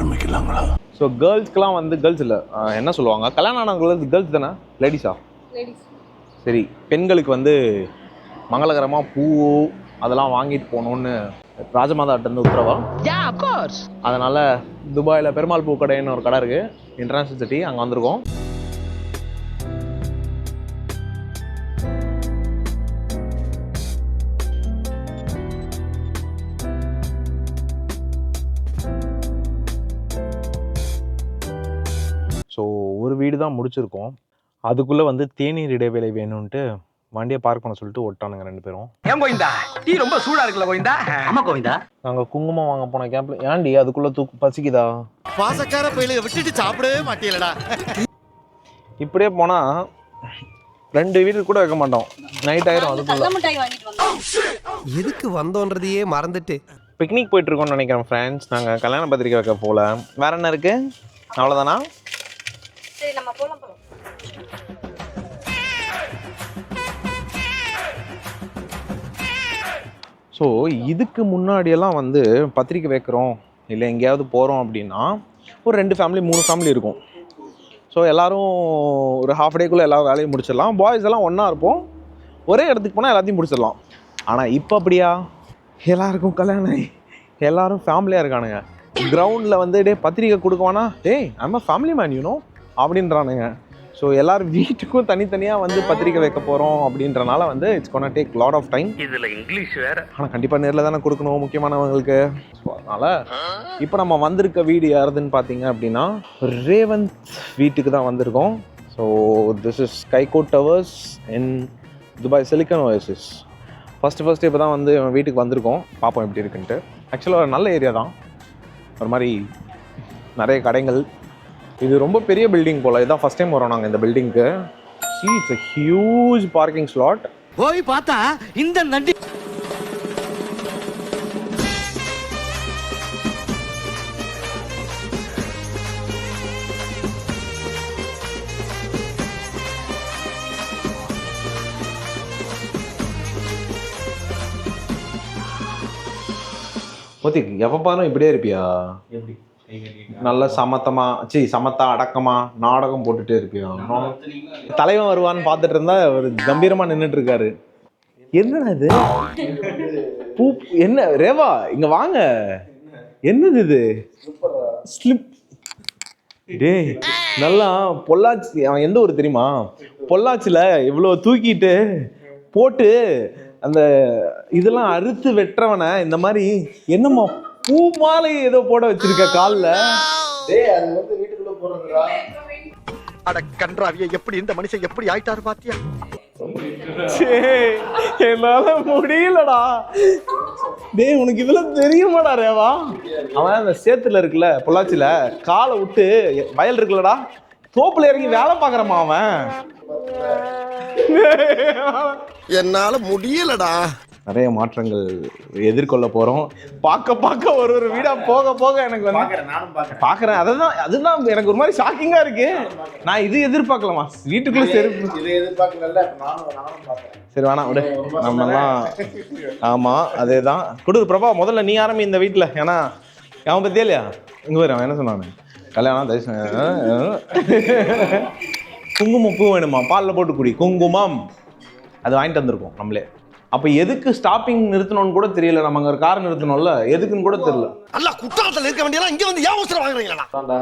ஆரம்பிக்கலாங்களா? ஸோ கேர்ள்ஸ்க்கெலாம் வந்து கேர்ள்ஸ் இல்லை என்ன சொல்லுவாங்க, கல்யாணம் ஆனவங்களுக்கு கேர்ள்ஸ் தானே, லேடிஸா? சரி, பெண்களுக்கு வந்து மங்களகரமாக பூ அதெல்லாம் வாங்கிட்டு போகணுன்னு ராஜமாதாட்டேருந்து உத்தரவா. அதனால் துபாயில் பெருமாள் பூக்கடைன்னு ஒரு கடை இருக்குது, இன்டர்நேஷ்னல் சிட்டி, அங்கே வந்திருக்கோம். ஸோ ஒரு வீடு தான் முடிச்சிருக்கோம். அதுக்குள்ளே வந்து தேநீர் இடைவேளை வேணும்ன்ட்டு வண்டியை பார்க் பண்ண சொல்லிட்டு ஓட்டானுங்க 2 பேரும். ஏன் கோவிந்தா டீ ரொம்ப சூடா இருக்குல்ல கோவிந்தா? ஆமா கோவிந்தா. நாங்கள் குங்குமம் வாங்க போன கேப்ல ஏன்டி அதுக்குள்ளே பசிக்குதா? பாசக்கார பையில விட்டுட்டு சாப்பிடவே மாட்டீங்களடா. இப்படியே போனால் 2 வீடு கூட வைக்க மாட்டோம், நைட் ஆயிரும். அதுக்குள்ள எதுக்கு வந்தோன்றதையே மறந்துட்டு பிக்னிக் போயிட்டு இருக்கோம்னு நினைக்கிறேன் ஃப்ரெண்ட்ஸ். நாங்கள் கல்யாண பத்திரிக்கை வைக்க போகல. வேற என்ன இருக்கு? அவ்வளோதானா? சரி, நம்ம போலாம். ஸோ இதுக்கு முன்னாடியெல்லாம் வந்து பத்திரிக்கை வைக்கிறோம் இல்லை எங்கேயாவது போகிறோம் அப்படின்னா ஒரு 2 ஃபேமிலி 3 ஃபேமிலி இருக்கும். ஸோ எல்லோரும் ஒரு ஹாஃப் டேக்குள்ளே எல்லா வேலையும் முடிச்சிடலாம். பாய்ஸ் எல்லாம் ஒன்றா இருப்போம், ஒரே இடத்துக்கு போனால் எல்லாத்தையும் முடிச்சிடலாம். ஆனால் இப்போ அப்படியா? எல்லாருக்கும் கல்யாணம், எல்லோரும் ஃபேமிலியாக இருக்கானுங்க. கிரவுண்டில் வந்து டே பத்திரிக்கை கொடுக்குவானா, டேய் நம்ம ஃபேமிலி மேன் யூனோ அப்படின்றானுங்க. ஸோ எல்லோரும் வீட்டுக்கும் தனித்தனியாக வந்து பத்திரிக்கை வைக்க போகிறோம் அப்படின்றனால வந்து it's gonna take lot of time. இதில் இங்கிலீஷ் வேறு, ஆனால் கண்டிப்பாக நேரில் தானே கொடுக்கணும் முக்கியமானவங்களுக்கு. ஸோ அதனால் இப்போ நம்ம வந்திருக்க வீடு யாருதுன்னு பார்த்தீங்க அப்படின்னா ரேவந்த் வீட்டுக்கு தான் வந்திருக்கோம். So this is Skycourts Towers in Dubai Silicon Oasis. First இப்போ தான் வந்து வீட்டுக்கு வந்திருக்கோம், பார்ப்போம் எப்படி இருக்குன்ட்டு. ஆக்சுவலாக ஒரு நல்ல ஏரியா தான், ஒரு மாதிரி நிறைய கடைகள். இது ரொம்ப பெரிய பில்டிங் போல், இதான் ஃபஸ்ட் டைம் வரோம் நாங்கள் இந்த பில்டிங்க்கு. See, it's a huge parking slot. போய் பார்த்தா இந்த நண்டி போத்தி எப்போ பாரும் இப்படியே இருப்பியா? எப்படி நல்ல சமத்தா அடக்கமா நாடகம் போட்டுட்டே இருப்பியா? தலைவன் வருவான்னு பார்த்துட்டு இருந்தா ஒரு கம்பீரமா நின்றுட்டு இருக்காரு. என்னடா இது பூ? என்ன ரேவா இங்க வாங்க, என்னது இது? ஸ்லிப் டேய், நல்லா பொள்ளாச்சி. அவன் எந்த ஊர் தெரியுமா? பொள்ளாச்சியில் இவ்வளோ தூக்கிட்டு போட்டு அந்த இதெல்லாம் அறுத்து வெட்டுறவனை இந்த மாதிரி என்னம்மா பூ மாலை ஏதோ போட வச்சிருக்க காலில். டேய், அது வந்து வீட்டுக்குள்ள போறதுடா. அட கன்றாவிய, எப்படி இந்த மனுஷன் எப்படி ஆயிட்டாரு பாத்தியா? என்னால முடியலடா. டேய், உனக்கு இதெல்லாம் தெரியுமாடா ரேவா? அவன் அந்த சேத்துல இருக்குல்ல பொள்ளாச்சியில காலை விட்டு வயல் இருக்குல்லடா, தோப்புல இறங்கி வேலை பாக்குறமா அவன். என்னால முடியலடா. நிறைய மாற்றங்கள் எதிர்கொள்ள போறோம். பார்க்க ஒரு வீடா போக போக எனக்கு வந்து பாக்குறேன். அதுதான் எனக்கு ஒரு மாதிரி ஷாக்கிங்கா இருக்கு. நான் இது எதிர்பார்க்கலாமா? வீட்டுக்குள்ள இதை எதிர்பார்க்கல. நானும் பார்த்தேன். சரி வேணாம் விடு, நம்மலாம். ஆமா அதேதான். கொடு பிரபா, முதல்ல நீ ஆரம்பி இந்த வீட்டுல. ஏன்னா அவன் பத்தியா இல்லையா? இங்க வரும் என்ன சொன்னானு, கல்யாணம் குங்குமம் பூ வேணுமா, பாலில் போட்டு குடி குங்குமம். அது வாங்கிட்டு வந்திருக்கோம் நம்மளே. அப்ப எதுக்கு ஸ்டாப்பிங் நிறுத்தணும்னு கூட தெரியல. நம்ம அங்க ஒரு கார் நிறுத்தணும்ல, எதுக்குன்னு கூட தெரியல. அல்ல குற்றாலத்துல இருக்க வேண்டியலாம் இங்க வந்து ஏன் அவசரம் வாங்குறீங்களா?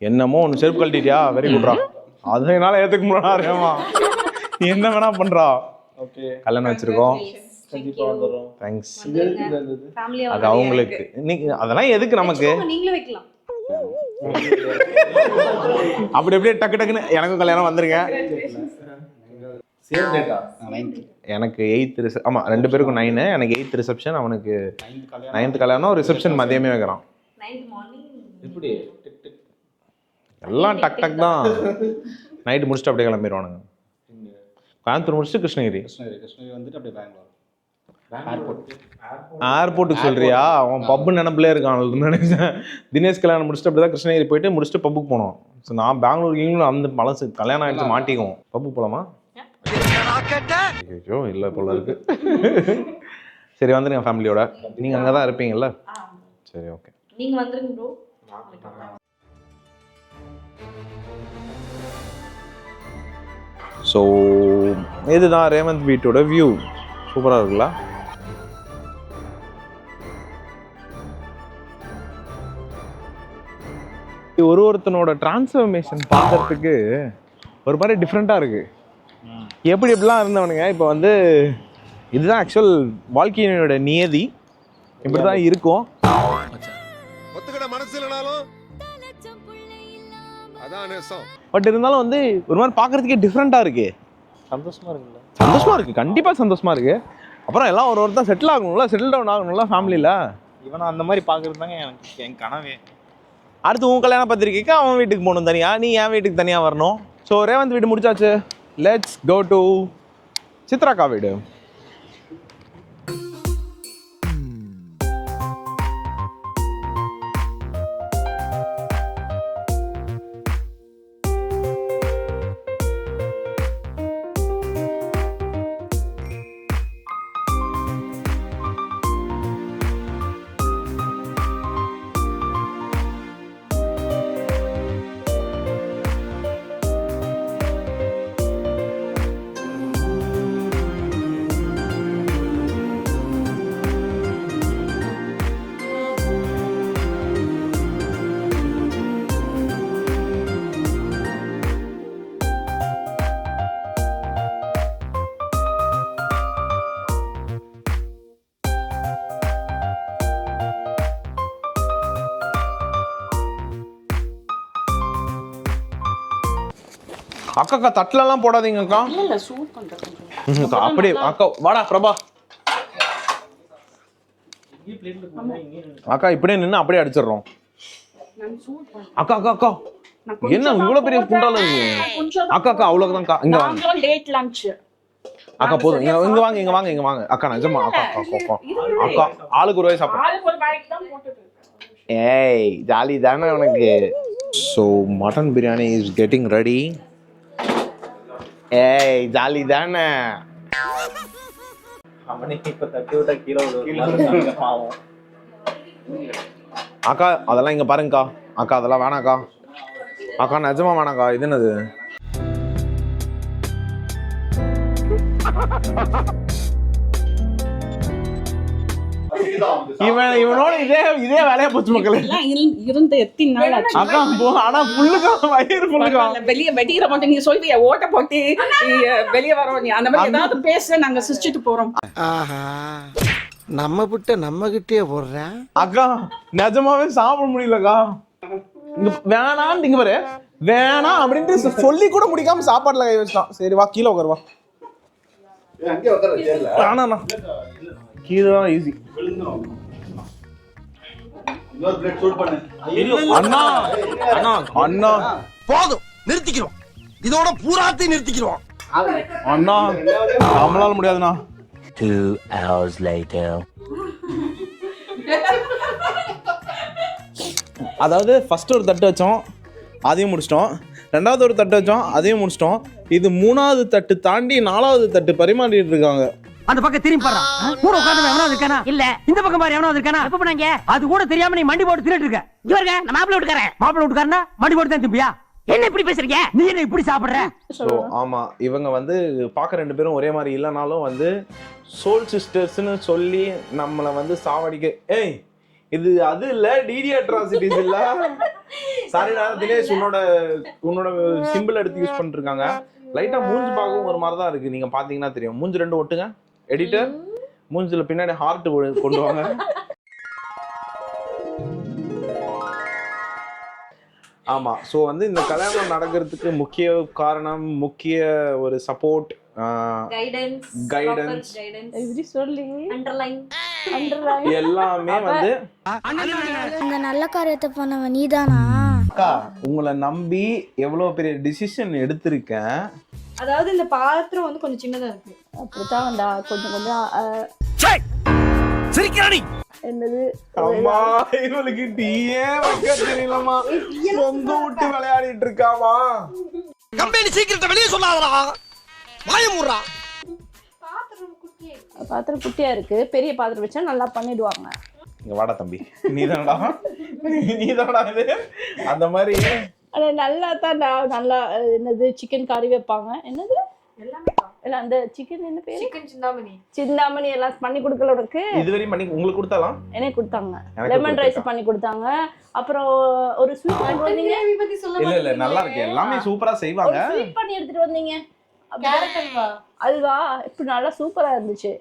என்னமோ ஒன்று செருப்பு கழட்டிட்டியா, வெரி குட்ரா. அது என்னால ஏத்துக்க முடியாதுமா, நீ என்ன வேணா பண்றா. ஓகே, கல்யாணம் வச்சிருக்கோம். கண்டிப்பா வந்துரும். தேங்க்ஸ். ஃபேமிலியா அது அவங்களுக்கு. அதெல்லாம் எதுக்கு நமக்கு? நீங்களே வைக்கலாம். அப்படி அப்படியே டக்குன்னு எனக்கும் கல்யாணம் வந்துருங்க. Same data 9th. எனக்கு 8th ஆமா 2 பேருக்கும் 9. எனக்கு 8th ரிசப்ஷன், அவனுக்கு 9th கல்யாணம். ரிசப்ஷன் மதியமே வைக்கிறான். 9th மார்னிங் எப்படி எல்லாம் டக் தான். நைட்டு முடிச்சுட்டு அப்படியே கிளம்பிடுவானுங்க. கோயம்புத்தூர் முடிச்சுட்டு கிருஷ்ணகிரி வந்துட்டு அப்படியே பெங்களூர் ஏர்போர்ட்டுக்கு சொல்றியா? அவன் பப்பு நினைப்புலே இருக்கான் நினைச்சேன். தினேஷ் கல்யாணம் முடிச்சுட்டு அப்படிதான் கிருஷ்ணகிரி போயிட்டு முடிச்சுட்டு பப்புக்கு போனோம். ஸோ நான் பெங்களூருக்கு அந்த பழசு கல்யாணம் ஆகிடுச்சு மாட்டிக்குவோம். பப்பு போலாமா? ஐயோ இல்லை போல இருக்கு. சரி வந்துருங்க ஃபேமிலியோட. நீங்கள் அங்கே தான் இருப்பீங்கல்ல? சரி ஓகே. நீங்கள் வந்துருங்க ப்ரோ. ஸோ இதுதான் ரேவந்த் வீட்டோட வியூ. சூப்பராக இருக்குல்ல? ஒருத்தனோட டிரான்ஸ்ஃபர்மேஷன் பார்க்கறதுக்கு ஒரு மாதிரி டிஃப்ரெண்ட்டாக இருக்குது. எப்படிலாம் இருந்தவனுங்க இப்போ வந்து இதுதான் ஆக்சுவல் வாழ்க்கையினோட நியதி. இப்படி தான் இருக்கும். பட் இருந்தாலும் வந்து ஒரு மாதிரி பார்க்கறதுக்கே டிஃப்ரெண்ட்டாக இருக்கு. சந்தோஷமா இருக்குல்ல? சந்தோஷமா இருக்கு, கண்டிப்பாக சந்தோஷமா இருக்கு. அப்புறம் எல்லாம் ஒருத்தர் செட்டில் ஆகணும்ல, செட்டில் டவுன் ஆகணும்ல ஃபேமிலியில். இவனை அந்த மாதிரி பார்க்கறது தாங்க எனக்கு என் கனவே. அடுத்து உன் கல்யாண பத்திரிக்கைக்கு அவன் வீட்டுக்கு போகணும் தனியாக, நீ என் வீட்டுக்கு தனியாக வரணும். ஸோ ரேவந்த் வீடு முடிச்சாச்சு. லெட்ஸ் கோ டு சித்ராக்கா வீடு. அக்கா தட்டிலலாம் போடாதீங்க அக்கா. இல்ல சூட் பண்றேன். அப்படியே அக்கா வாடா பிரபா. அக்கா இப்படியே நின்று அப்படியே அடிச்சிடுறோம். அக்கா அக்கா அக்கா என்ன இவ்வளவு பெரிய குண்டால இருக்கு? அக்கா அக்கா அவ்வளவுதான்க்கா. இங்க வாங்க. Late lunch. அக்கா போதும். இங்க வாங்க இங்க வாங்க இங்க வாங்க. அக்கா நிஜமா அக்கா அக்கா அக்கா ஆளுக்கு ஒரு வாய் சாப்பிடு. ஆளுக்கு ஒரு வாய்க்கு தான் போட்டுட்டு. ஏய் ஜாலி தானே உனக்கு. So mutton biryani is getting ready. ஏய் ஜாலி தானே. அவனுக்கு இப்ப தட்டி விட்டா கீழே பாவம். அக்கா அதெல்லாம் இங்க பாருங்கக்கா. அக்கா அதெல்லாம் வேணாக்கா. அக்கா நிஜமா வேணாக்கா. இது என்னது? இவனோட இதே வேலையா போச்சு மக்களே. இருந்து எத்தனை நாள் ஆச்சு? அக்கா ஆனா புல்லுக்கா வயிறு புல்லுக்கா. வெளிய வெடிக்கிற மாட்டே நீ சொல்வியா ஓட்ட போட்டு வெளிய வரோம். நீ அந்த மாதிரி ஏதாவது பேச நாங்க சிரிச்சிட்டு போறோம். ஆஹா நம்ம விட்டு நம்ம கிட்டே போடுறேன். அக்கா நிஜமாவே சாப்பிட முடியலக்கா. இங்க வேணான்னு இங்க பாரு. வேணாம் அப்படின்ட்டு சொல்லி கூட முடிக்காம சாப்பாடுல கை வச்சிட்டான். சரி வா கீழே உட்காரு வா. வேணாண்ணா கீழே ஈஸி. அண்ணா அண்ணா அண்ணா போதும் நிறுத்திக்கிறோம். இதோட பூராத்தையும் நிறுத்திக்கிறோம். அண்ணா நம்மளால முடியாதுண்ணா. 2 hours later. அதாவது ஃபர்ஸ்ட் ஒரு தட்டு வச்சோம், அதையும் முடிச்சிட்டோம். ரெண்டாவது ஒரு தட்டு வச்சோம், அதையும் முடிச்சிட்டோம். இது மூணாவது தட்டு தாண்டி நாலாவது தட்டு பரிமாறிட்டு இருக்காங்க. அந்த பக்கம் திரும்பி பாரு. கூட உட்கார்ந்து எவனாவது இருக்கானா? இல்ல. இந்த பக்கம் பாரு எவனாவது இருக்கானா? எப்ப போனாங்க? அது கூட தெரியாம நீ மண்டி போட்டு தின்னுட்டு இருக்க. இங்க பாருங்க நான் மாப்பிள்ளை வீட்டுக்காரன். மாப்பிள்ளை வீட்டுக்காரனா மண்டி போட்டு தான் திம்பியா? என்ன இப்படி பேசுறீங்க? நீ என்ன இப்படி சாப்பிடுற? ஸோ ஆமா இவங்க வந்து பார்க்க ரெண்டு பேரும் ஒரே மாதிரி இல்லைனாலும் வந்து சோல் சிஸ்டர்ஸ்னு சொல்லி நம்மளை வந்து சாவடிக்க. ஏய் இது அது இல்ல டிடி அட்ராசிட்டிஸ் இல்ல. சாரிடா தினேஷ் உன்னோட சிம்பிள் எடுத்து யூஸ் பண்ணிட்டு இருக்காங்க. லைட்டா மூஞ்சி பார்க்கவும் ஒரு மாதிரி தான் இருக்கு. நீங்க பாத்தீங்கன்னா தெரியும். மூஞ்சி ரெண்டு ஒட்டுங்க எடிட்டர். மூஞ்சில பின்னாடி ஹார்ட் கொண்டு வாங்க. ஆமா ஸோ வந்து இந்த கல்யாணம் நடக்கிறதுக்கு முக்கிய காரணம், முக்கிய ஒரு சப்போர்ட், கைடன்ஸ் எல்லாமே வந்து இந்த நல்ல காரியத்தை பண்ணவன் நீதானா? அக்கா உங்களை நம்பி எவ்வளவு பெரிய டிசிஷன் எடுத்திருக்கேன். அதாவது இந்த பாத்திரம் வந்து கொஞ்சம் சின்னதா இருக்கு. அப்படித்தான்டா கொஞ்சம் கொஞ்சம் சிரிக்கிறானி. என்னது அம்மா இவளுக்கு டீயே வைக்க தெரியலமா. சொந்த விட்டு விளையாடிட்டு இருக்காமா. கம்பெனி சீக்கிரத்தை வெளியே சொல்லாதடா. வாய மூடுறா. பாத்திரம் குட்டியா இருக்கு. பெரிய பாத்திரம் வச்சா நல்லா பண்ணிடுவாங்க. இங்க வாடா தம்பி, நீதானடா இது அந்த மாதிரி. அது நல்லா தான் நல்லா என்னது சிக்கன் கறி வைப்பாங்க. என்னது இல்ல அந்த சிக்கன் என்ன பேரு? சிக்கன் சிந்தாமணி. சிந்தாமணி எல்லாம் பண்ணி கொடுக்கல உனக்கு? இதுவரையும் பண்ணி உங்களுக்கு கொடுத்தாலாம்? எனக்கு கொடுத்தாங்க. லெமன் ரைஸ் பண்ணி கொடுத்தாங்க. அப்புறம் ஒரு ஸ்வீட் வந்தீங்க. பத்தி சொல்ல இல்ல நல்லா இருக்கு, எல்லாமே சூப்பரா செய்வாங்க. ஸ்வீட் பண்ணி எடுத்துட்டு வந்தீங்க. கேரட் அல்வா. அதுவா இப்ப நல்லா சூப்பரா இருந்துச்சு.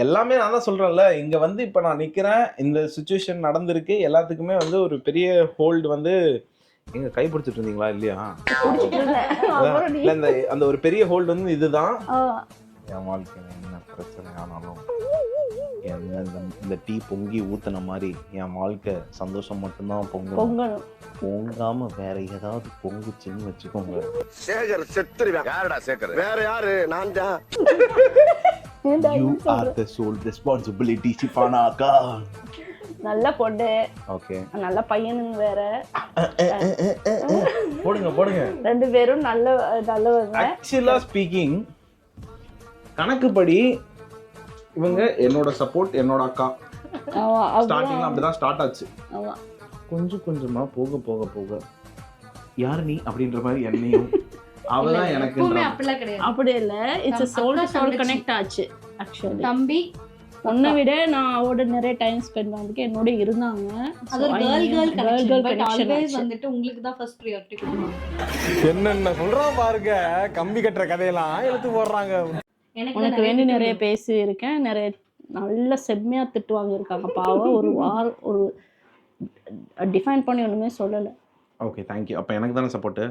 எல்லாமே நான் தான் சொல்றேன்ல, இங்க வந்து இப்ப நான் நிக்கிறேன், இந்த சிச்சுவேஷன் நடந்திருக்கு, எல்லாத்துக்குமே வந்து ஒரு பெரிய ஹோல்டு வந்து எங்க கை பிடிச்சிட்டு இருந்தீங்களா இல்லையா? இல்ல இந்த அந்த ஒரு பெரிய ஹோல்டு வந்து இதுதான். என் வாழ்க்கை என்ன பிரச்சனை ஆனாலும் என்ன இந்த டீ பொங்கி ஊத்துன மாதிரி என் வாழ்க்கை சந்தோஷம் மட்டும்தான் பொங்கணும். பொங்காம வேற ஏதாவது பொங்குச்சுன்னு வச்சுக்கோங்க. சேகர் செத்துருவேன். யாருடா சேகர்? வேற யாரு? நான் தான். You are the sole responsibility, Shifana Akka. நல்ல பொண்ணு. ஓகே. நல்ல பையனுங்க வேற. போடுங்க. ரெண்டு பேரும் நல்லவங்க. ஆக்சுவலா ஸ்பீக்கிங் கணக்குப்படி இவங்க என்னோட சப்போர்ட், என்னோட அக்கா. ஸ்டார்டிங்ல அப்படிதான் ஸ்டார்ட் ஆச்சு. கொஞ்சம் கொஞ்சமா போக யார் நீ அப்படின்ற மாதிரி என்னையும் அவதான் எனக்கு அப்படிலாம் கிடையாது. அப்படி இல்ல, it's soul to soul connect ஆச்சு. ஆக்சுவலி தம்பி உன்னை விட நான் அவரோட நிறைய டைம் ஸ்பெண்ட் பண்ணதுக்கு என்னோட இருந்தாங்க. அது ஒரு கேர்ள் கனெக்ஷன். ஆல்வேஸ் வந்துட்டு உங்களுக்கு தான் ஃபர்ஸ்ட் பிரையாரிட்டி கொடுக்கணும். என்னென்ன சொல்றான் பாருங்க, கம்பி கட்டுற கதையெல்லாம் எடுத்து போடுறாங்க. உனக்கு வேண்டி நிறைய பேசி இருக்கேன், நிறைய நல்ல செம்மையா திட்டு வாங்கியிருக்காங்க. பாவம் ஒரு டிஃபைன் பண்ணி ஒண்ணுமே சொல்லலை. Okay, thank you. அப்போ எனக்கு தானே சப்போர்ட்டு?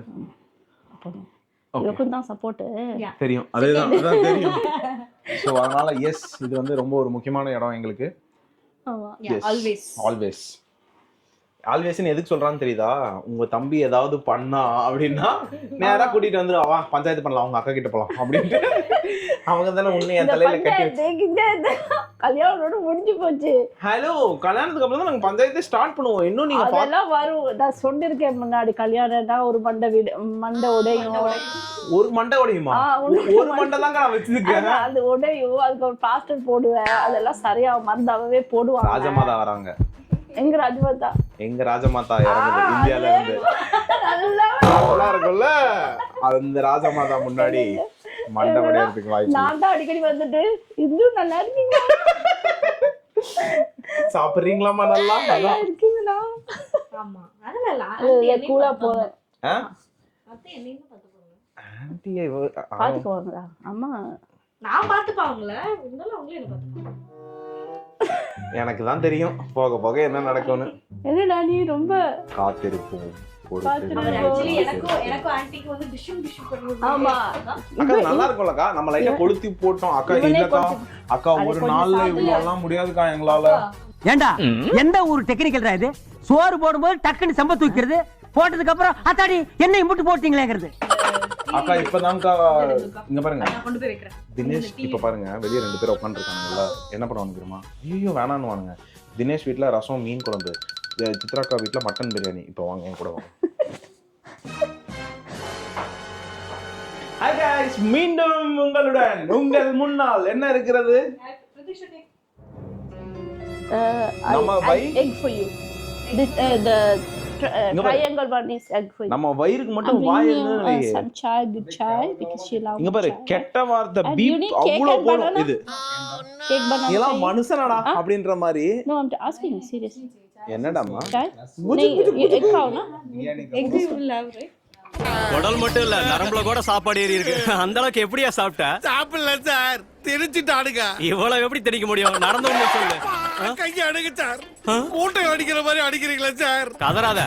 எனக்கும் தான் சப்போர்ட்டு தெரியும், அதுதான் தெரியும். ஸோ அதனால எஸ், இது வந்து ரொம்ப ஒரு முக்கியமான இடம் எங்களுக்கு. ஆல்வேஸ்ன்னு எதுக்கு சொல்றான்னு தெரியுதா? உங்க தம்பி ஏதாவது பண்ணா அப்படின்னா நேரா கூட்டிட்டு வந்து வா பஞ்சாயத்து பண்ணலாம், அவங்க அக்கா கிட்ட போலாம் அப்படின்ட்டு அவங்க தானே உன்னை என் தலையில கட்டி கல்யாணத்தோட முடிஞ்சு போச்சு. ஹலோ, கல்யாணத்துக்கு அப்புறம் தான் நாங்க பஞ்சாயத்தை ஸ்டார்ட் பண்ணுவோம். இன்னும் நீங்க அதெல்லாம் வரும். நான் சொல்லிருக்கேன் முன்னாடி, கல்யாணம்னா ஒரு மண்டை உடையும். ஒரு மண்டை உடையுமா? ஒரு மண்டை தாங்க நான் வச்சிருக்கேன். அது உடையும், அதுக்கு ஒரு பிளாஸ்டர் போடுவேன். அதெல்லாம் சரியா மருந்தாவே போடுவாங்க. ராஜமாதா வராங்க. எங்க ராஜமாதா? எங்க ராஜமாதா இறங்குது இந்தியால இருந்து. நல்லா இருக்கும்ல, அந்த ராஜமாதா முன்னாடி மண்டை உடையறதுக்கு வாய்ப்பு. நான் தான் அடிக்கடி வந்துட்டு இன்னும் நல்லா இருக்கீங்க, சாப்பிடுறீங்களாமா, நல்லா இருக்கீங்களா? ஆமா, அதனால கூலா போறேன். அத்தை என்னையும் பாத்துப்பாங்க. ஆன்ட்டியே பாத்துக்குவாங்களா? அம்மா நான் பாத்துப்பாங்கள, இருந்தாலும் அவங்களே என்ன பாத்துப்பாங்க. எனக்கு தான் தெரியும் போக போக என்ன நடக்கும்னு. என்னடா நீ ரொம்ப காத்திருப்போம். ஆக்சுவலி எனக்கும் ஆன்ட்டிக்கு வந்து டிஷும் பண்ணி. ஆமா, அக்கா நல்லா இருக்கும்லக்கா, நம்ம லைட்டா கொளுத்தி போட்டோம். அக்கா இல்லக்கா, அக்கா ஒரு நாள்ல இவ்வளவு எல்லாம் முடியாதுக்கா எங்களால. ஏண்டா எந்த ஒரு டெக்னிக்கல்ரா இது? சோறு போடும்போது டக்குன்னு செம்ப தூக்கிறது, போட்டதுக்கு அப்புறம் அத்தாடி என்ன இம்புட்டு போட்டீங்களேங்கிறது. அக்கா இப்பதான்க்கா இங்க பாருங்க, நான் கொண்டு போய் வைக்கிறேன். தினேஷ் இப்ப பாருங்க, வெளியே 2 பேரும் உட்காந்துருக்காங்கல்ல, என்ன பண்ணுவாங்க தெரியுமா? ஐயோ வேணான்னு வாங்க. தினேஷ் வீட்டுல ரசம், மீன் குழம்பு, சித்ராக்கா வீட்டுல மட்டன் பிரியாணி. இப்ப வாங்க என் கூட வாங்க. Hi guys, மீண்டும் உங்களுடன் உங்கள் முன்னால் என்ன இருக்கிறது? நம்ம egg for you. This the triangle one is egg for you. நம்ம வயிறுக்கு மட்டும் வாய் என்ன? some chai, good chai because she loves. இங்க பாரு, கெட்ட வார்த்தை பீப் அவ்வளவு போடும் இது. Cake banana. எல்லாம் மனுஷனடா அப்படின்ற மாதிரி. No, I'm asking you seriously. என்னடாமா? egg காவுனா? Egg you will love, right? உடல் மட்டும் இல்ல, நரம்புல கூட சாப்பாடு ஏறி இருக்கு. அந்த அளவுக்கு எப்படியா சாப்பிட்ட? சாப்பிடல சார், தெரிஞ்சுட்டானுங்க. இவ்வளவு எப்படி தெரிக்க முடியும்? நடந்து சொல்லு. கையை அடிங்க சார், மூட்டை அடிக்கிற மாதிரி அடிக்கிறீங்களா சார்? கதறாத,